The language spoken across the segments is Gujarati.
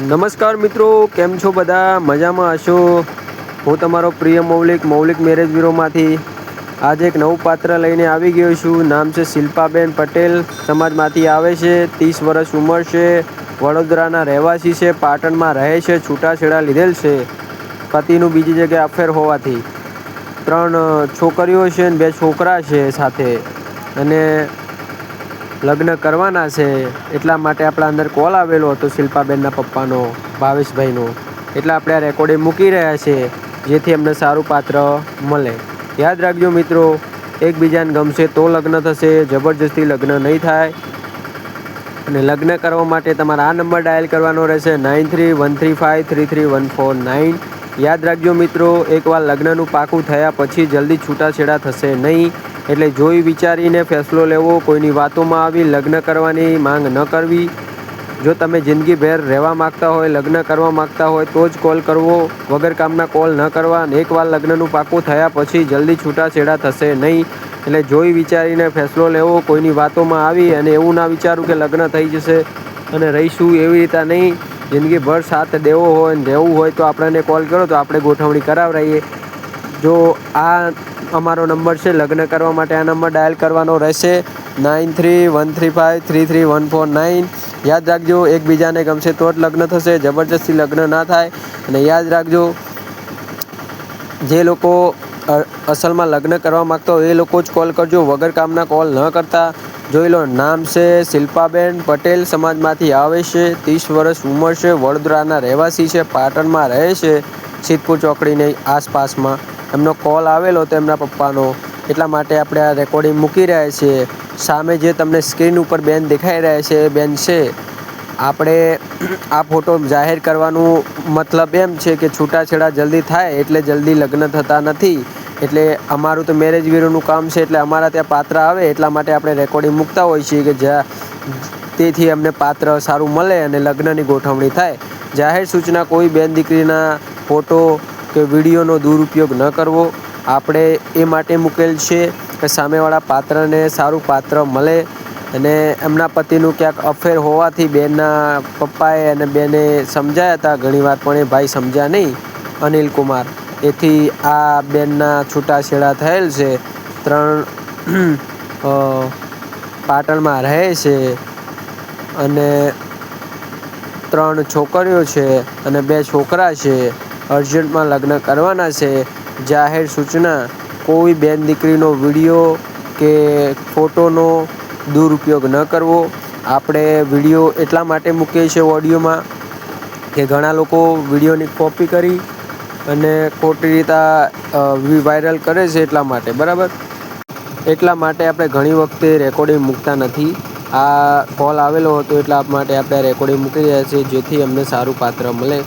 નમસ્કાર મિત્રો, કેમ છો બધા? મજામાં હશો? હું તમારો પ્રિય મૌલિક મેરેજ બ્યુરોમાંથી આજે એક નવું પાત્ર લઈને આવી ગયો છું. નામ છે શિલ્પાબેન પટેલ. સમાજમાંથી આવે છે, 30 વર્ષ ઉંમર છે, વડોદરાના રહેવાસી છે, પાટણમાં રહે છે, છૂટાછેડા લીધેલ છે, પતિનું બીજી જગ્યાએ અફેર હોવાથી. 3 છોકરીઓ છે ને 2 છોકરા છે સાથે, અને લગ્ન કરવાના છે. એટલા માટે આપણા અંદર કોલ આવેલો હતો શિલ્પાબેનના પપ્પાનો, ભાવેશભાઈનો. એટલે આપણે આ રેકોર્ડિંગ મૂકી રહ્યા છે, જેથી અમને સારું પાત્ર મળે. યાદ રાખજો મિત્રો, એકબીજાને ગમશે તો લગ્ન થશે, જબરજસ્તી લગ્ન નહીં થાય. અને લગ્ન કરવા માટે તમારે આ નંબર ડાયલ કરવાનો રહેશે, 9313533149. યાદ રાખજો મિત્રો, એકવાર લગ્નનું પાકું થયા પછી જલ્દી છૂટાછેડા થશે નહીં. એટલે જોઈ વિચારીને ફેસલો લેવો. કોઈની વાતોમાં આવી લગ્ન કરવાની માંગ ન કરવી. જો તમે જિંદગીભર રહેવા માગતા હોય, લગ્ન કરવા માગતા હોય તો જ કોલ કરવો, વગર કામના કોલ ન કરવા. અને એકવાર લગ્નનું પાકું થયા પછી જલ્દી છૂટાછેડા થશે નહીં. એટલે જોઈ વિચારીને ફેસલો લેવો. કોઈની વાતોમાં આવી અને એવું ના વિચારું કે લગ્ન થઈ જશે અને રહીશું, એવી રીતે નહીં. જિંદગીભર સાથ દેવો હોય ને રહેવું હોય તો આપણને કોલ કરો, તો આપણે ગોઠવણી કરાવડાવીએ. જો આ અમારો નંબર છે, લગ્ન કરવા માટે આ નંબર ડાયલ કરવાનો રહેશે, 9313533149. યાદ રાખજો, એકબીજાને ગમશે તો જ લગ્ન થશે, જબરજસ્તી લગ્ન ના થાય. અને યાદ રાખજો, જે લોકો અસલમાં લગ્ન કરવા માગતા હોય એ લોકો જ કોલ કરજો, વગર કામના કોલ ન કરતા. જોઈ લો, નામ છે શિલ્પાબેન પટેલ, સમાજમાંથી આવે છે, 30 વર્ષ ઉંમર છે, વડોદરાના રહેવાસી છે, પાટણમાં રહે છે, સિદ્ધપુર ચોકડીની આસપાસમાં. એમનો કોલ આવેલો હતો એમના પપ્પાનો. એટલા માટે આપણે આ રેકોર્ડિંગ મૂકી રહ્યા છીએ. સામે જે તમને સ્ક્રીન ઉપર બેન દેખાઈ રહ્યા છે એ બેન છે. આપણે આ ફોટો જાહેર કરવાનું મતલબ એમ છે કે છૂટાછેડા જલ્દી થાય એટલે જલ્દી લગ્ન થતા નથી. એટલે અમારું તો મેરેજ બ્યુરોનું કામ છે, એટલે અમારા ત્યાં પાત્ર આવે એટલા માટે આપણે રેકોર્ડિંગ મૂકતા હોઈએ છીએ કે તેથી અમને પાત્ર સારું મળે અને લગ્નની ગોઠવણી થાય. જાહેર સૂચના, કોઈ બેન દીકરીના ફોટો કે વિડીયોનો દુરુપયોગ ન કરવો. આપણે એ માટે મૂકેલ છે કે સામેવાળા પાત્રને સારું પાત્ર મળે. અને એમના પતિનું ક્યાંક અફેર હોવાથી બેનના પપ્પાએ અને બેને સમજાયા હતા ઘણીવાર, પણ એ ભાઈ સમજ્યા નહીં, અનિલ કુમાર. એથી આ બેનના છૂટાછેડા થયેલ છે. 3 પાટણમાં રહે છે અને 3 છોકરીઓ છે અને 2 છોકરા છે. અર્જન્ટમાં લગ્ન કરવાના છે. જાહેર સૂચના, કોઈ બેન દીકરીનો વિડીયો કે ફોટોનો દુરુપયોગ ન કરવો. આપણે વિડીયો એટલા માટે મૂકીએ છીએ ઓડિયોમાં કે ઘણા લોકો વિડીયોની કોપી કરી અને ખોટી રીતે વાયરલ કરે છે, એટલા માટે. બરાબર, એટલા માટે આપણે ઘણી વખતે રેકોર્ડિંગ મૂકતા નથી. આ કોલ આવેલો હતો એટલા માટે આપણે રેકોર્ડિંગ મૂકી રહ્યા છીએ, જેથી અમને સારું પાત્ર મળે.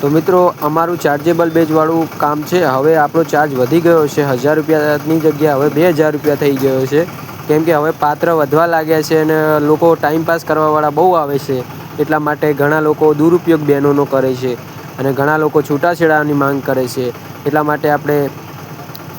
તો મિત્રો, અમારું ચાર્જેબલ બેઝવાળું કામ છે. હવે આપણો ચાર્જ વધી ગયો છે, 1000 રૂપિયાની જગ્યા હવે 2000 રૂપિયા થઈ ગયો છે. કેમ કે હવે પાત્ર વધવા લાગ્યા છે અને લોકો ટાઈમપાસ કરવાવાળા બહુ આવે છે. એટલા માટે ઘણા લોકો દુરુપયોગ બહેનોનો કરે છે અને ઘણા લોકો છૂટાછેડાની માંગ કરે છે. એટલા માટે આપણે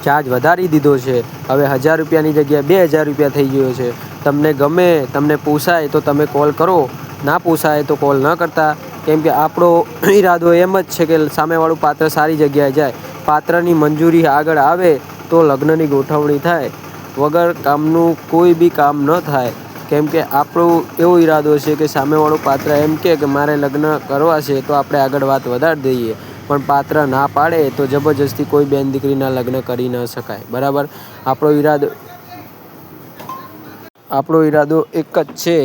ચાર્જ વધારી દીધો છે. હવે 1000 રૂપિયાની જગ્યાએ 2000 રૂપિયા થઈ ગયો છે. તમને ગમે, તમને પોસાય તો તમે કોલ કરો, ના પોસાય તો કોલ ન કરતા. કેમ કે આપણો ઈરાદો એમ જ છે કે સામેવાળું પાત્ર સારી જગ્યાએ જાય, પાત્રની મંજૂરી આગળ આવે તો લગ્નની ગોઠવણી થાય. વગર કામનું કોઈ બી કામ ન થાય. કેમ કે આપણો એવો ઈરાદો છે કે સામેવાળું પાત્ર એમ કે મારે લગ્ન કરવા છે તો આપણે આગળ વાત વધારી દઈએ, પણ પાત્ર ના પાડે તો જબરજસ્તી કોઈ બેન દીકરીના લગ્ન કરી ન શકાય. બરાબર, આપણો ઈરાદો એક જ છે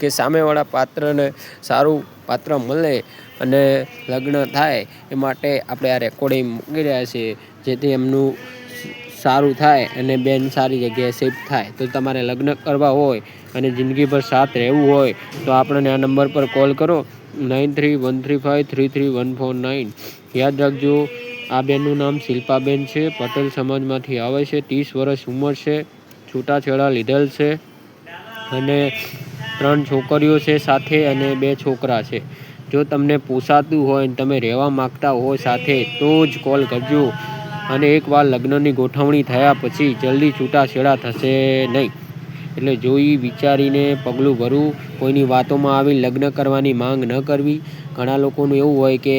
કે સામેવાળા પાત્રને સારું પાત્ર મળે અને લગ્ન થાય. એ માટે આપણે આ રેકોર્ડિંગ મૂકી રહ્યા છીએ, જેથી એમનું સારું થાય અને બેન સારી જગ્યાએ શિફ્ટ થાય. તો તમારે લગ્ન કરવા હોય અને જિંદગીભર સાથ રહેવું હોય તો આપણને આ નંબર પર કોલ કરો, 9313533149. યાદ રાખજો, આ બેનનું નામ શિલ્પાબેન છે, પટેલ સમાજમાંથી આવે છે, 30 વર્ષ ઉંમર છે, છૂટાછેડા લીધેલ છે અને 3 છોકરીઓ છે સાથે અને 2 છોકરા છે. જો તમને પોસાતું હોય, તમે રહેવા માગતા હોય સાથે, તો જ કોલ કરજો. અને એકવાર લગ્નની ગોઠવણી થયા પછી જલ્દી છૂટાછેડા થશે નહીં. એટલે જોઈ વિચારીને પગલું ભરવું. કોઈની વાતોમાં આવી લગ્ન કરવાની માંગ ન કરવી. ઘણા લોકોનું એવું હોય કે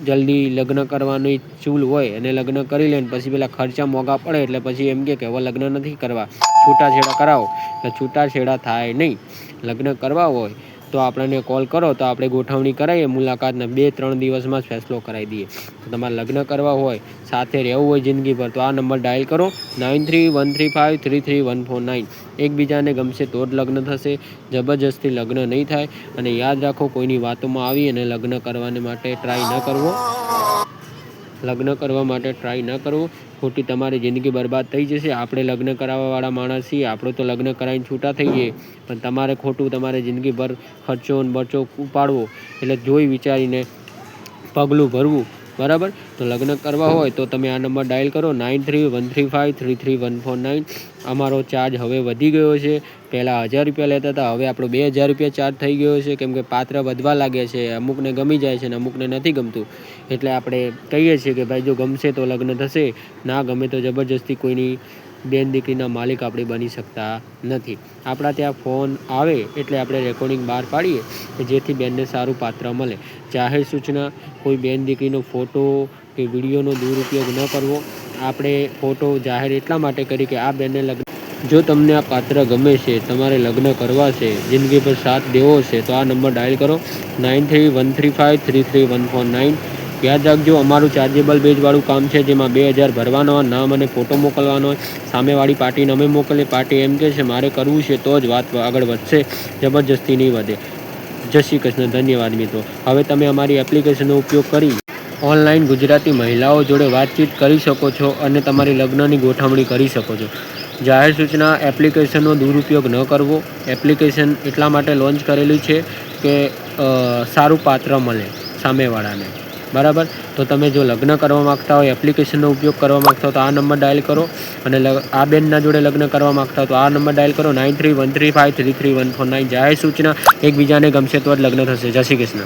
જલ્દી લગ્ન કરવાની ચૂલ હોય અને લગ્ન કરી લે ને પછી પેલા ખર્ચા મોંઘા પડે એટલે પછી એમ કે હવે લગ્ન નથી કરવા, છૂટાછેડા કરાવો. એટલે છૂટાછેડા થાય નહીં. લગ્ન કરવા હોય તો આપણને કોલ કરો તો આપણે ગોઠવણી કરાવીએ મુલાકાતને 2-3 દિવસમાં જ ફેસલો કરાવી દઈએ. તો તમારે લગ્ન કરવા હોય, સાથે રહેવું હોય જિંદગીભર તો આ નંબર ડાયલ કરો 9313533149. એકબીજાને ગમશે તો જ લગ્ન થશે, જબરજસ્તી લગ્ન નહીં થાય. અને યાદ રાખો, કોઈની વાતોમાં આવી અને લગ્ન કરવાને માટે ટ્રાય ન કરવો. લગ્ન કરવા માટે ટ્રાય ન કરવો. ખોટી તમારી જિંદગી બરબાદ થઈ જશે. આપણે લગ્ન કરાવવાવાળા માણસ છીએ, આપણે તો લગ્ન કરાવીને છૂટા થઈ જઈએ, પણ તમારે ખોટું તમારે જિંદગીભર ખર્ચો ને બરચો ઉપાડવો. એટલે જોઈ વિચારીને પગલું ભરવું. બરાબર? તો લગ્ન કરવા હોય તો તમે આ નંબર ડાયલ કરો 9313533149. અમારો ચાર્જ હવે વધી ગયો છે. પહેલાં 1000 રૂપિયા લેતા હતા, હવે આપણો 2000 રૂપિયા ચાર્જ થઈ ગયો છે. કેમ કે પાત્ર વધવા લાગે છે, અમુકને ગમી જાય છે અને અમુકને નથી ગમતું. એટલે આપણે કહીએ છીએ કે ભાઈ જો ગમશે તો લગ્ન થશે, ના ગમે તો જબરજસ્તી કોઈની બેન દીકરીના માલિક આપણે બની શકતા નથી. આપણા ત્યાં ફોન આવે એટલે આપણે રેકોર્ડિંગ બહાર પાડીએ કે જેથી બેનને સારું પાત્ર મળે. જાહેર સૂચના: કોઈ બેન દીકરીનો ફોટો કે વિડીયોનો દુરુપયોગ ન કરવો. આપણે ફોટો જાહેર એટલા માટે કરી કે આ બેનને લગ્ન, જો તમને આ પાત્ર ગમે છે, તમારે લગ્ન કરવા છે, જિંદગી પર સાથ દેવો છે, તો આ નંબર ડાયલ કરો 9313533149. યાદ રાખજો, અમારું ચાર્જેબલ બેઝવાળું કામ છે, જેમાં 2000 ભરવાનો હોય, નામ અને ફોટો મોકલવાનો હોય. સામેવાળી પાર્ટીને અમે મોકલીએ, પાર્ટી એમ કહે છે મારે કરવું છે તો જ વાત આગળ વધશે, જબરજસ્તી નહીં વધે. જય શ્રી કૃષ્ણ. ધન્યવાદ મિત્રો. હવે તમે અમારી એપ્લિકેશનનો ઉપયોગ કરી ઓનલાઈન ગુજરાતી મહિલાઓ જોડે વાતચીત કરી શકો છો અને તમારી લગ્નની ગોઠવણી કરી શકો છો. જાહેર સૂચના: એપ્લિકેશનનો દુરુપયોગ ન કરવો. એપ્લિકેશન એટલા માટે લોન્ચ કરેલી છે કે સારું પાત્ર મળે સામેવાળાને. બરાબર? તો તમે જો લગ્ન કરવા માગતા હોય, એપ્લિકેશનનો ઉપયોગ કરવા માગતા હોય તો આ નંબર ડાયલ કરો. અને આ બેનના જોડે લગ્ન કરવા માગતા હોય તો આ નંબર ડાયલ કરો 9313533149. જાહેર સૂચના: એકબીજાને ગમશે તો જ લગ્ન થશે. જય શ્રી કૃષ્ણ.